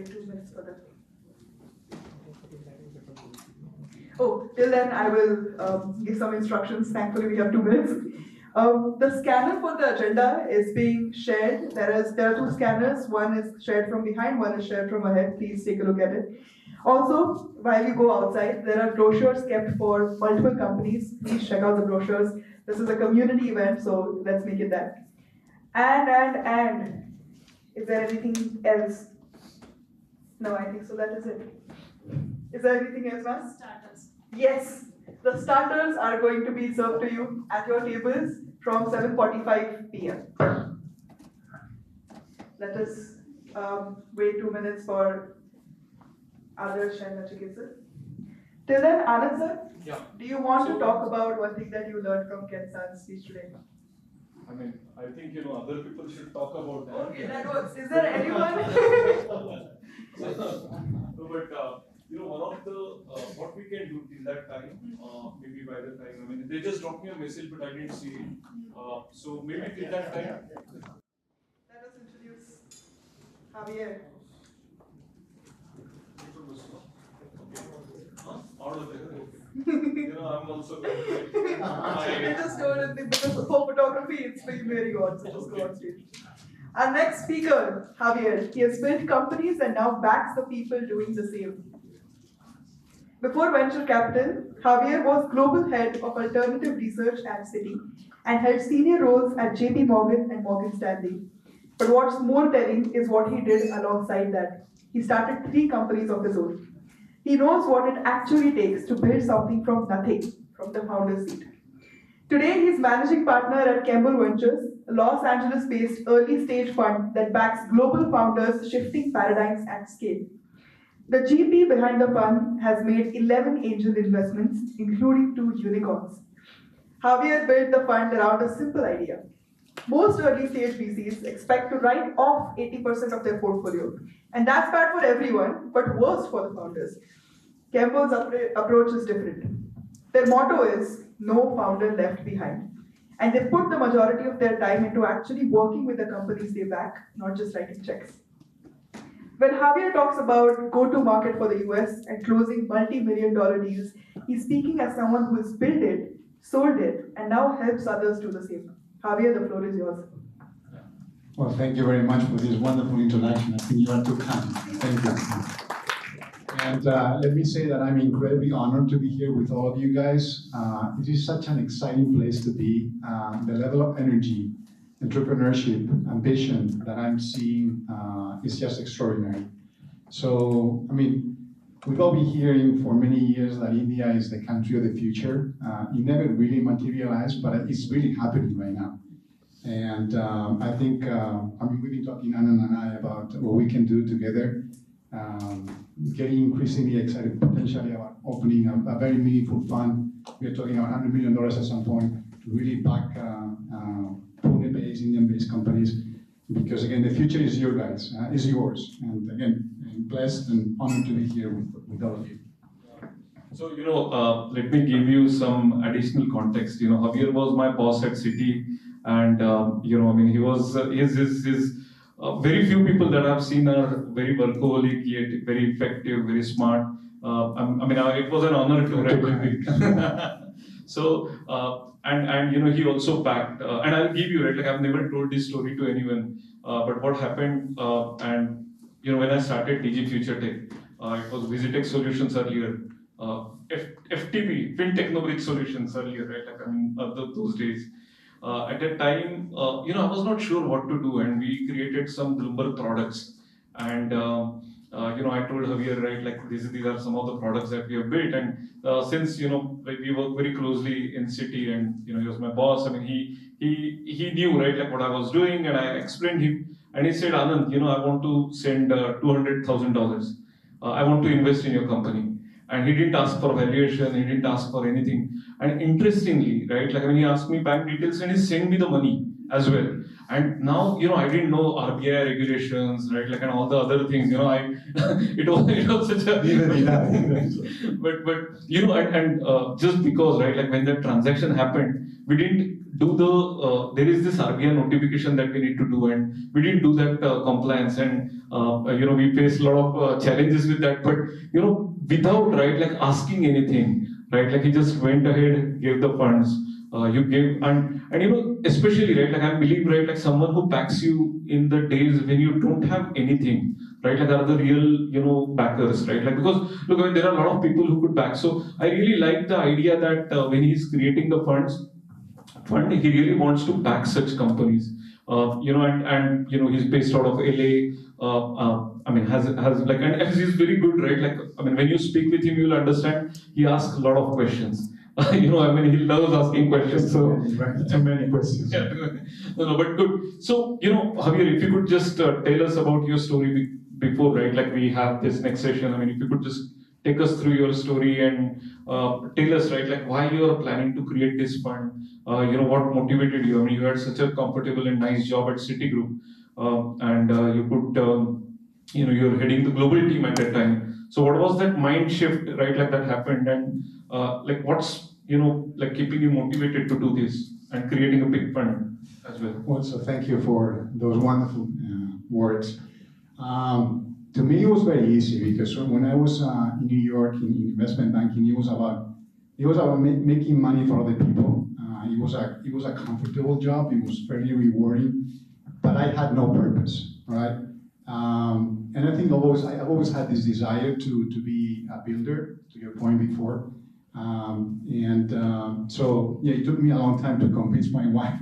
wait 2 minutes for them. Oh, till then I will give some instructions. Thankfully we have 2 minutes. The scanner for the agenda is being shared. There are two scanners. One is shared from behind, one is shared from ahead. Please take a look at it. Also, while you go outside, there are brochures kept for multiple companies. Please check out the brochures. This is a community event, so let's make it that. And. Is there anything else? No, I think so. That is it. Is there anything else, ma'am? Starters. Yes. The starters are going to be served to you at your tables from 7:45 p.m. Let us wait 2 minutes for Adarsh and Nachiket sir. Till then, Anand sir, do you want to talk about one thing that you learned from Kensan's speech today? I mean, I think, other people should talk about that. Okay, that works. Is there anyone? No, but, one of the, what we can do till that time, maybe by the time, I mean, they just dropped me a message, but I didn't see it. So maybe till that time. Let us introduce Javier. Out of there. I'm also I just told it because for photography it's been very odd, so just go on stage. Our next speaker, Javier, he has built companies and now backs the people doing the same. Before venture capital, Javier was global head of alternative research at Citi and held senior roles at JP Morgan and Morgan Stanley. But what's more telling is what he did alongside that. He started 3 companies of his own. He knows what it actually takes to build something from nothing, from the founder's seat. Today, he's managing partner at Campbell Ventures, a Los Angeles-based early-stage fund that backs global founders shifting paradigms at scale. The GP behind the fund has made 11 angel investments, including 2 unicorns. Javier built the fund around a simple idea. Most early-stage VCs expect to write off 80% of their portfolio, and that's bad for everyone, but worse for the founders. Campbell's approach is different. Their motto is, no founder left behind. And they put the majority of their time into actually working with the companies they back, not just writing checks. When Javier talks about go-to-market for the US and closing multi-million-dollar deals, he's speaking as someone who has built it, sold it, and now helps others do the same. Javier, the floor is yours. Well, thank you very much for this wonderful introduction. I think you are too kind. Thank you. And let me say that I'm incredibly honored to be here with all of you guys. It is such an exciting place to be. The level of energy, entrepreneurship, ambition that I'm seeing is just extraordinary. So, I mean, we've all been hearing for many years that India is the country of the future. It never really materialized, but it's really happening right now. And I think, we've been talking, Anand and I, about what we can do together. Getting increasingly excited potentially about opening a very meaningful fund. We are talking about $100 million at some point to really back Pune-based, Indian-based companies. Because again, the future is your guys, is yours. And again, I'm blessed and honored to be here with all of you. So, let me give you some additional context. Javier was my boss at Citi, and he was his very few people that I've seen are very workaholic, yet very effective, very smart. It was an honor to write with him. So, he also backed, and I'll give you, right, like I've never told this story to anyone, but what happened, when I started DG Future Tech, it was Visitech Solutions earlier, FTP, FinTech Knowledge Solutions earlier, right, those days. At that time, I was not sure what to do, and we created some Bloomberg products. And I told Javier, right, like these are some of the products that we have built. And since like we work very closely in Citi, and he was my boss. I mean, he knew, right, like what I was doing, and I explained him. And he said, Anand, I want to send $200,000. I want to invest in your company. And he didn't ask for valuation, he didn't ask for anything. And interestingly, right, like when he asked me bank details and he sent me the money as well. And now, I didn't know RBI regulations, right, like and all the other things, it was such a, but just because, right, like when that transaction happened, we didn't do the, there is this RBI notification that we need to do, and we didn't do that compliance, and we faced a lot of challenges with that, but without, right, like asking anything, right, like he just went ahead, gave the funds, you gave, and especially, right, like I believe, right, like someone who backs you in the days when you don't have anything, right, like are the real, backers, right, like, because look, I mean, there are a lot of people who could back, so I really like the idea that when he's creating the fund, he really wants to back such companies, and he's based out of LA, I mean, has like, and he's very good, right, like, I mean, when you speak with him, you'll understand, he asks a lot of questions. I mean, he loves asking questions. So right, too many questions. Yeah, no, but good. So, Javier, if you could just tell us about your story before, right? Like we have this next session. I mean, if you could just take us through your story and tell us, right, like why you are planning to create this fund. What motivated you? I mean, you had such a comfortable and nice job at Citigroup, and you could, you're heading the global team at that time. So, what was that mind shift, right, like that happened, and like what's like keeping you motivated to do this and creating a big fund as well? Well, so thank you for those wonderful words. To me, it was very easy because when I was in New York in investment banking, it was about making money for other people. It was a comfortable job. It was fairly rewarding, but I had no purpose, right? And I think I've always had this desire to be a builder. To your point before. So yeah, it took me a long time to convince my wife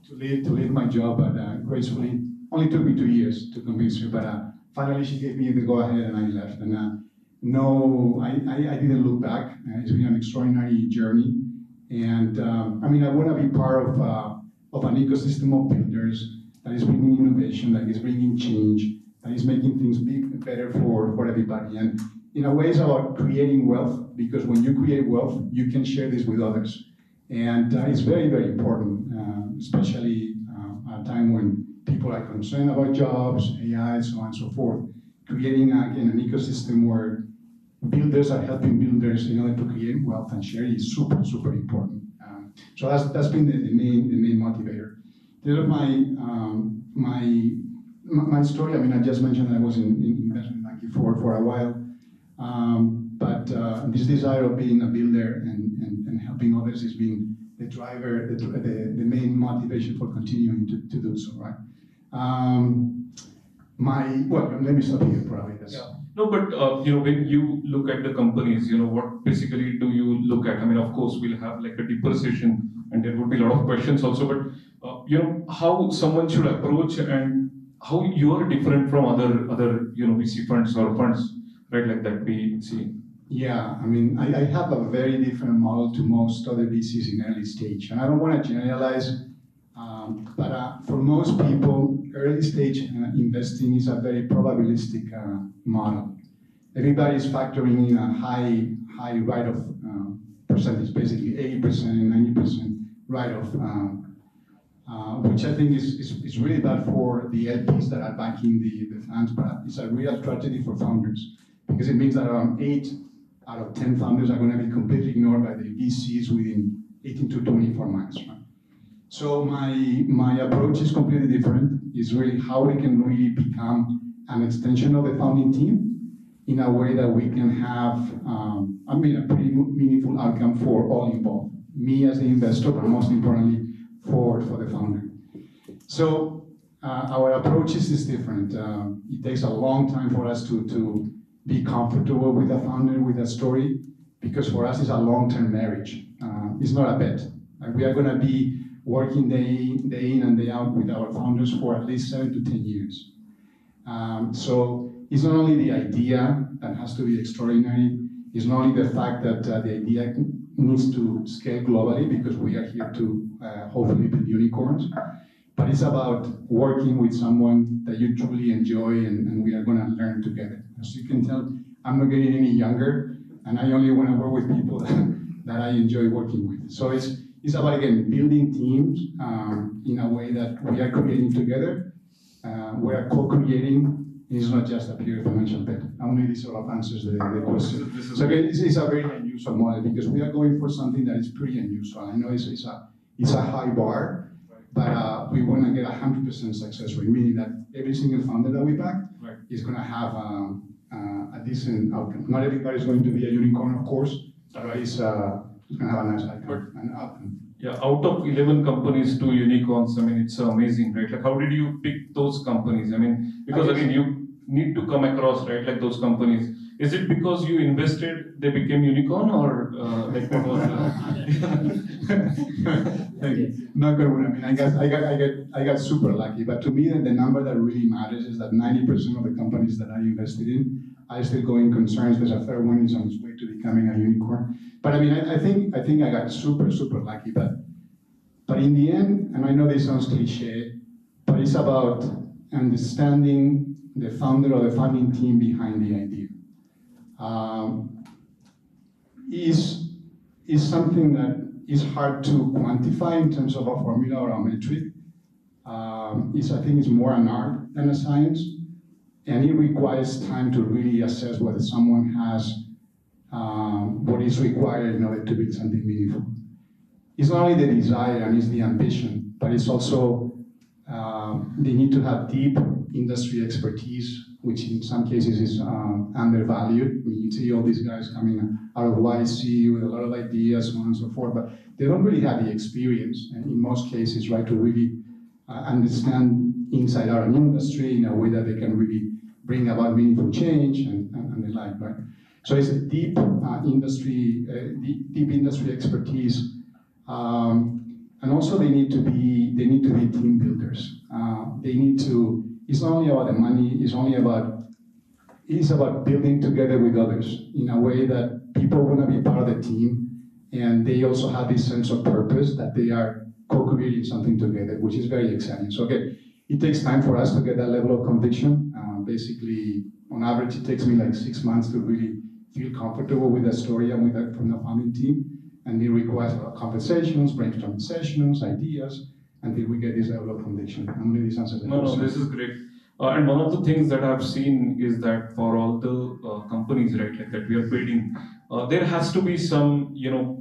to leave my job, but gracefully, only took me 2 years to convince her. But finally, she gave me the go ahead, and I left. And no, I didn't look back. It's been an extraordinary journey, and I mean, I want to be part of an ecosystem of builders that is bringing innovation, that is bringing change, that is making things better for everybody. And in a way, it's about creating wealth, because when you create wealth, you can share this with others. And it's very, very important, especially at a time when people are concerned about jobs, AI, so on and so forth. Creating, again, an ecosystem where builders are helping builders in order to create wealth and share is super, super important. So that's been the main motivator. The other my story, I mean, I just mentioned that I was in investment banking for a while. But this desire of being a builder and helping others has been the driver, the main motivation for continuing to do so, right? Let me stop here, probably. Yeah. No, but when you look at the companies, what basically do you look at? I mean, of course, we'll have like a deeper session, and there would be a lot of questions also. But how someone should approach and how you are different from other VC funds or funds, right? Like that we see. Yeah, I mean, I have a very different model to most other VCs in early stage, and I don't want to generalize. But for most people, early stage investing is a very probabilistic model. Everybody is factoring in a high write-off percentage, basically 80% and 90% write-off, which I think is really bad for the LPs that are backing the funds, but it's a real tragedy for founders, because it means that around 8 out of 10 founders are going to be completely ignored by the VCs within 18 to 24 months. Right? So my approach is completely different. It's really how we can really become an extension of the founding team in a way that we can have, a pretty meaningful outcome for all involved. Me as the investor, but most importantly, for the founder. So our approach is different. It takes a long time for us to be comfortable with a founder, with a story, because for us it's a long-term marriage. It's not a bet. We are going to be working day in and day out with our founders for at least 7 to 10 years. So it's not only the idea that has to be extraordinary, it's not only the fact that the idea needs to scale globally, because we are here to hopefully build unicorns, but it's about working with someone that you truly enjoy and we are going to learn together. As you can tell, I'm not getting any younger, and I only want to work with people that I enjoy working with. So it's about, again, building teams in a way that we are creating together. We are co-creating. It's not just a pure financial bet. Only this sort of answers the question. So again, it's a very unusual model, because we are going for something that is pretty unusual. I know it's it's a high bar, but we want to get 100% success rate, meaning that every single founder that we back is going to have a decent outcome. Not everybody is going to be a unicorn, of course, but it's going to have a nice outcome. Yeah, out of 11 companies, 2 unicorns, I mean, it's amazing, right? Like, how did you pick those companies? I mean, because again, you need to come across, right, like those companies. Is it because you invested, they became unicorn, or like what was Thank you. Not good one. I mean, I got super lucky, but to me, the number that really matters is that 90% of the companies that I invested in are still going concerns. There's a third one is on its way to becoming a unicorn. But I mean, I think I got super lucky. But in the end, and I know this sounds cliche, but it's about understanding the founder or the founding team behind the idea. Is something that is hard to quantify in terms of a formula or a metric. I think it's more an art than a science, and it requires time to really assess whether someone has what is required in order to build something meaningful. It's not only the desire and it's the ambition, but it's also they need to have deep industry expertise, which in some cases is undervalued. I mean, you see all these guys coming out of YC with a lot of ideas, so on and so forth, but they don't really have the experience, and in most cases, right, to really understand inside out an industry in a way that they can really bring about meaningful change and the like, right? So it's a deep industry expertise, and also they need to be team builders. It's not only about the money, it's about building together with others in a way that people want to be part of the team, and they also have this sense of purpose that they are co-creating something together, which is very exciting. So again, it takes time for us to get that level of conviction. Basically, on average, it takes me like 6 months to really feel comfortable with the story and from the founding team, and it requires a lot of conversations, brainstorming sessions, ideas, until we get this level of conviction. Only this answers the question. No, this is great. And one of the things that I've seen is that for all the companies, right, like that we are building, there has to be some,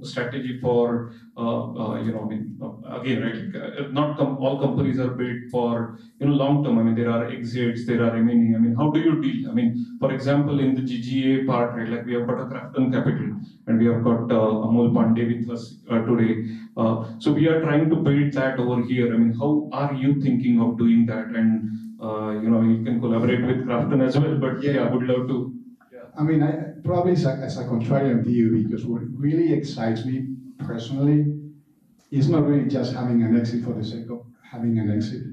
strategy for, again, right, not all companies are built for, long term. I mean, there are exits, there are M&A. I mean, how do you deal? I mean, for example, in the GGA part, right, like we have got a Crafton Capital, and we have got Amol Pandey with us today. So we are trying to build that over here. I mean, how are you thinking of doing that? And you can collaborate with Crafton as well, but yeah, I would love to. Yeah. I mean, probably as a contrarian view, because what really excites me personally is not really just having an exit for the sake of having an exit.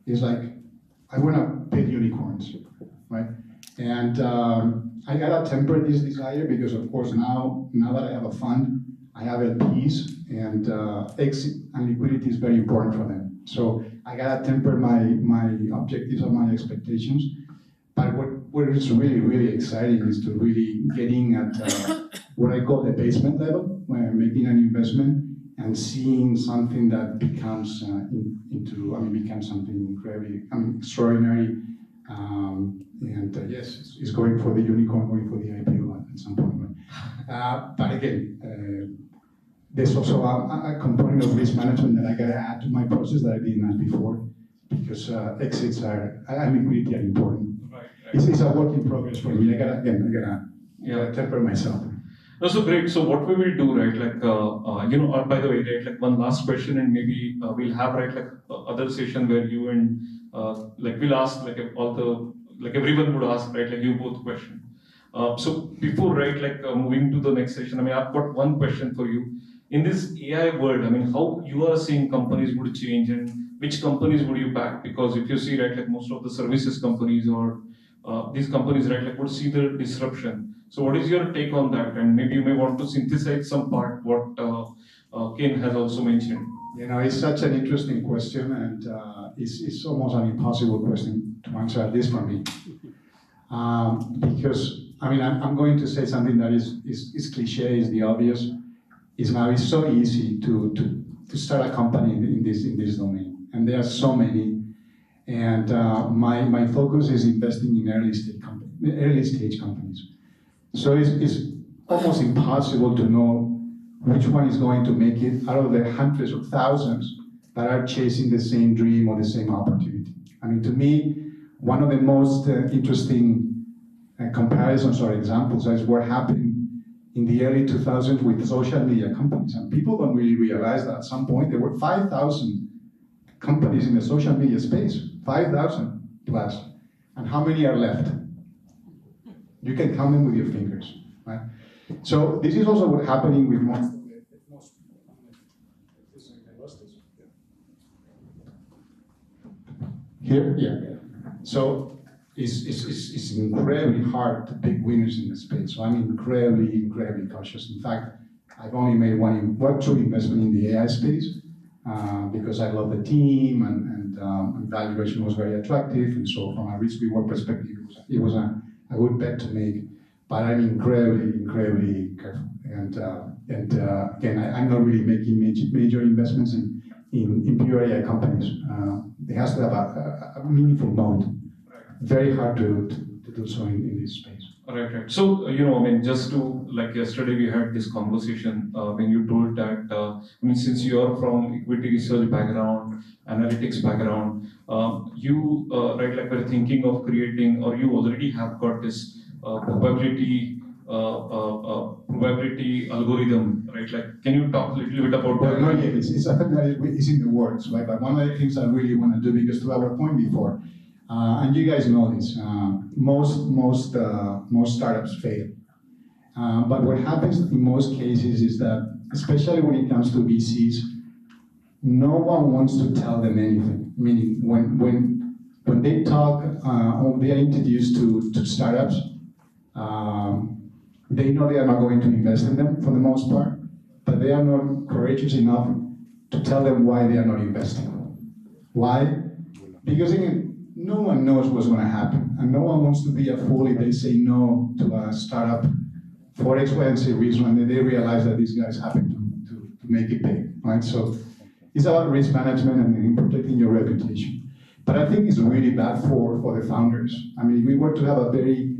It's like, I want to build unicorns, right? And I gotta temper this desire because, of course, now that I have a fund, I have LPs, and exit and liquidity is very important for them. So I gotta temper my objectives and my expectations. But what is really, really exciting is to really getting at what I call the basement level, where I'm making an investment and seeing something that becomes becomes something incredibly, extraordinary. Yes, it's going for the unicorn, going for the IPO at some point. But again, there's also a component of risk management that I gotta add to my process that I didn't add before, because exits and liquidity are important. Right. It's a work in progress for me. I gotta temper myself. That's so great. So what we will do, right? Like, by the way, right? Like one last question, and maybe we'll have other session where you and we'll ask everyone would ask, right? Like you both question. So before, right? Moving to the next session, I mean, I've got one question for you. In this AI world, I mean, how you are seeing companies would change, and which companies would you back? Because if you see, right, like most of the services companies or these companies, right, like would see the disruption. So what is your take on that? And maybe you may want to synthesize some part what Ken has also mentioned. It's such an interesting question, and it's almost an impossible question to answer, at least for me. Because, I mean, I'm going to say something that is cliche, is the obvious. It's so easy to start a company in this domain, and there are so many. And my focus is investing in early stage companies. So it's almost impossible to know which one is going to make it out of the hundreds of thousands that are chasing the same dream or the same opportunity. I mean, to me, one of the most interesting comparisons or examples is what happened in the early 2000s with social media companies. And people don't really realize that at some point there were 5,000 companies in the social media space, 5,000 plus. And how many are left? You can count them with your fingers, right? So this is also what's happening with most. Here, yeah. So it's incredibly hard to pick winners in the space. So I'm incredibly cautious. In fact, I've only made one true investment in the AI space because I love the team and valuation was very attractive. And so from a risk-reward perspective, it was a good bet to make. But I'm incredibly careful. And again, I'm not really making major investments in pure AI companies. It has to have a meaningful mode. Very hard to do so in this space. Right. So, I mean, just to, like yesterday we had this conversation when you told that, I mean, since you are from equity research background, analytics background, you, right, like we're thinking of creating, or you already have got this probability algorithm, right? Like, can you talk a little bit about well, that? No, yeah, it's I think that it's in the works, right? But one of the things I really want to do, because to our point before, and you guys know this, most startups fail. But what happens in most cases is that, especially when it comes to VCs, no one wants to tell them anything. Meaning, when they talk or they are introduced to startups, they know they are not going to invest in them for the most part, but they are not courageous enough to tell them why they are not investing. Why? Because again, no one knows what's going to happen, and no one wants to be a fool if they say no to a startup for X, Y, and Z reason, and then they realize that these guys happen to make it big, right? So it's about risk management and protecting your reputation. But I think it's really bad for the founders. I mean, if we were to have a very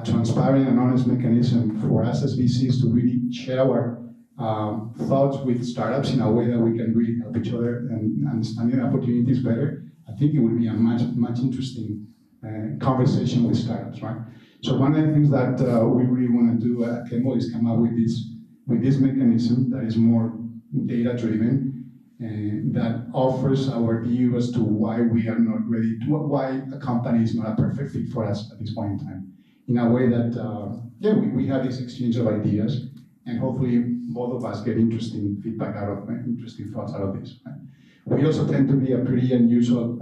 transparent and honest mechanism for us as VCs to really share our thoughts with startups in a way that we can really help each other and understanding opportunities better, I think it would be a much interesting conversation with startups, right? So one of the things that we really want to do at Kemble is come up with this mechanism that is more data-driven and that offers our view as to why we are not ready, why a company is not a perfect fit for us at this point in time. In a way that, we have this exchange of ideas, and hopefully both of us get interesting feedback interesting thoughts out of this. Right? We also tend to be a pretty unusual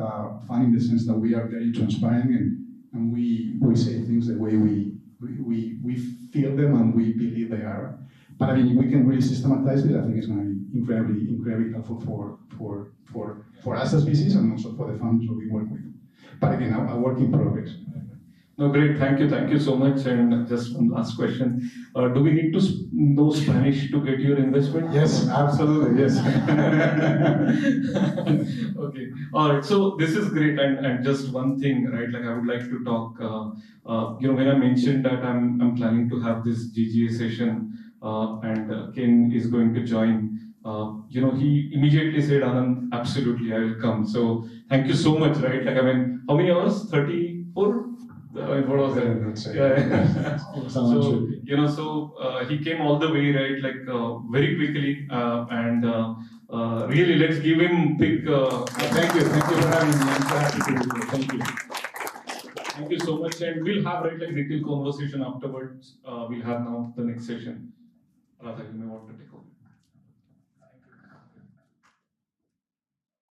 fund in the sense that we are very transparent and we say things the way we feel them and we believe they are. But I mean, if we can really systematize it, I think it's going to be incredibly helpful for us as VCs and also for the funds that we work with. But again, a work in progress. No, great. Thank you so much. And just one last question: do we need to know Spanish to get your investment? Yes, absolutely. Yes. Okay. All right. So this is great. And just one thing, right? Like I would like to talk. When I mentioned that I'm planning to have this GGA session, and Ken is going to join. He immediately said, "Anand, absolutely, I will come." So thank you so much. Right? Like I mean, how many hours? 34. What was that? Yeah. So he came all the way, right? Like very quickly, and really, let's give him big. Thank you for having me. I'm so happy to be here. Thank you. Thank you so much, and we'll have like detailed conversation afterwards. We'll have now the next session. Radha, you may want to take over.